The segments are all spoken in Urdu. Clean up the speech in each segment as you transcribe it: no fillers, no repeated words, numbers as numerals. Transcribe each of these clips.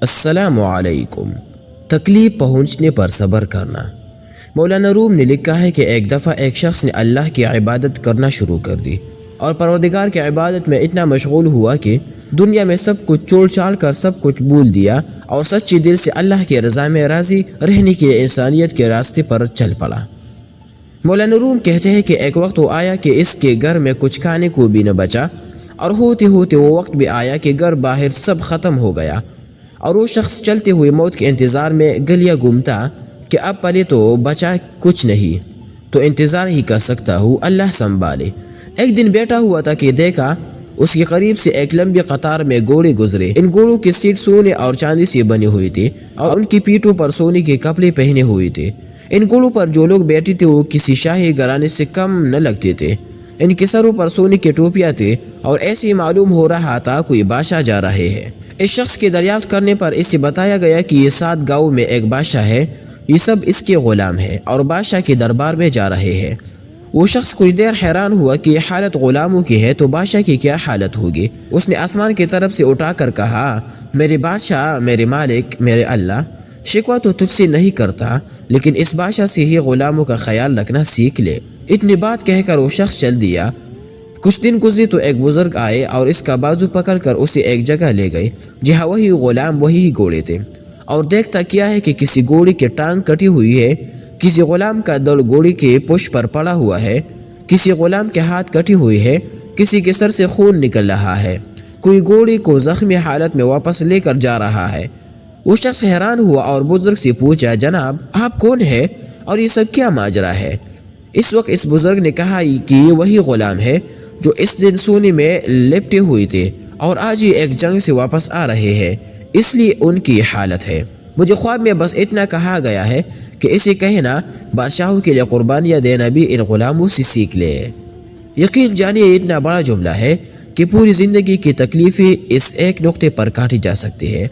السلام علیکم۔ تکلیف پہنچنے پر صبر کرنا۔ مولانا روم نے لکھا ہے کہ ایک دفعہ ایک شخص نے اللہ کی عبادت کرنا شروع کر دی اور پروردگار کی عبادت میں اتنا مشغول ہوا کہ دنیا میں سب کچھ چھوڑ چھاڑ کر سب کچھ بھول دیا اور سچی دل سے اللہ کی رضا میں راضی رہنے کے انسانیت کے راستے پر چل پڑا۔ مولانا روم کہتے ہیں کہ ایک وقت وہ آیا کہ اس کے گھر میں کچھ کھانے کو بھی نہ بچا، اور ہوتے ہوتے وہ وقت بھی آیا کہ گھر باہر سب ختم ہو گیا، اور وہ شخص چلتے ہوئے موت کے انتظار میں گلیاں گھومتا کہ اب پلے تو بچا کچھ نہیں، تو انتظار ہی کر سکتا ہوں، اللہ سنبھالے۔ ایک دن بیٹھا ہوا تھا کہ دیکھا اس کے قریب سے ایک لمبی قطار میں گھوڑے گزرے۔ ان گھوڑوں کی سیٹ سونے اور چاندی سے بنی ہوئی تھی اور ان کی پیٹھوں پر سونے کے کپڑے پہنے ہوئے تھے۔ ان گھوڑوں پر جو لوگ بیٹھے تھے وہ کسی شاہی گھرانے سے کم نہ لگتے تھے۔ ان کے سروں پر سونے کی ٹوپیاں تھے اور ایسے معلوم ہو رہا تھا کوئی بادشاہ جا رہے ہیں۔ اس شخص کی دریافت کرنے پر اسے بتایا گیا کہ یہ 7 گاؤں میں ایک بادشاہ ہے، یہ سب اس کے غلام ہیں اور بادشاہ کے دربار میں جا رہے ہیں۔ وہ شخص کچھ دیر حیران ہوا کہ یہ حالت غلاموں کی ہے تو بادشاہ کی کیا حالت ہوگی۔ اس نے آسمان کی طرف سے اٹھا کر کہا، میرے بادشاہ، میرے مالک، میرے اللہ، شکوہ تو تجھ سے نہیں کرتا، لیکن اس بادشاہ سے ہی غلاموں کا خیال رکھنا سیکھ لے۔ اتنی بات کہہ کر وہ شخص چل دیا۔ کچھ دن گزرے تو ایک بزرگ آئے اور اس کا بازو پکڑ کر اسے ایک جگہ لے گئے جہاں وہی غلام وہی گھوڑے تھے، اور دیکھتا کیا ہے کہ کسی گھوڑے کی ٹانگ کٹی ہوئی ہے، کسی غلام کا دڑ گھوڑے کے پشت پر پڑا ہوا ہے، کسی غلام کے ہاتھ کٹی ہوئی ہے، کسی کے سر سے خون نکل رہا ہے، کوئی گھوڑے کو زخمی حالت میں واپس لے کر جا رہا ہے۔ وہ شخص حیران ہوا اور بزرگ سے پوچھا، جناب آپ کون ہے اور یہ سب کیا ماجرا ہے؟ اس وقت اس بزرگ نے کہا کہ یہ وہی غلام ہے جو اس دن سونے میں لپٹے ہوئے تھے اور آج ہی ایک جنگ سے واپس آ رہے ہیں، اس لیے ان کی حالت ہے۔ مجھے خواب میں بس اتنا کہا گیا ہے کہ اسے کہنا بادشاہوں کے لیے قربانیاں دینا بھی ان غلاموں سے سیکھ لے۔ یقین جانیے اتنا بڑا جملہ ہے کہ پوری زندگی کی تکلیفیں اس ایک نقطے پر کاٹی جا سکتی ہے۔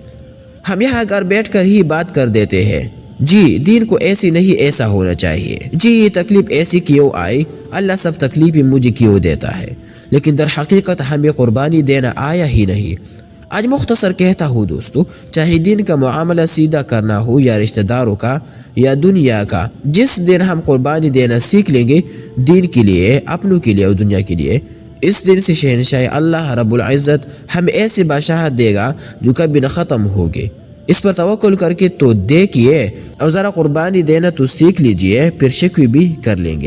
ہم یہاں گھر بیٹھ کر ہی بات کر دیتے ہیں، جی دین کو ایسی نہیں ایسا ہونا چاہیے، جی یہ تکلیف ایسی کیوں آئی، اللہ سب تکلیفیں مجھے کیوں دیتا ہے، لیکن در حقیقت ہمیں قربانی دینا آیا ہی نہیں۔ آج مختصر کہتا ہوں دوستو، چاہے دین کا معاملہ سیدھا کرنا ہو یا رشتہ داروں کا یا دنیا کا، جس دن ہم قربانی دینا سیکھ لیں گے دین کے لیے، اپنوں کے لیے اور دنیا کے لیے، اس دن سے شہنشاہ اللہ رب العزت ہمیں ایسے بادشاہت دے گا جو کبھی نہ ختم ہوگی۔ اس پر توکل کر کے تو دیکھیے اور ذرا قربانی دینا تو سیکھ لیجئے، پھر شکوے بھی کر لیں گے۔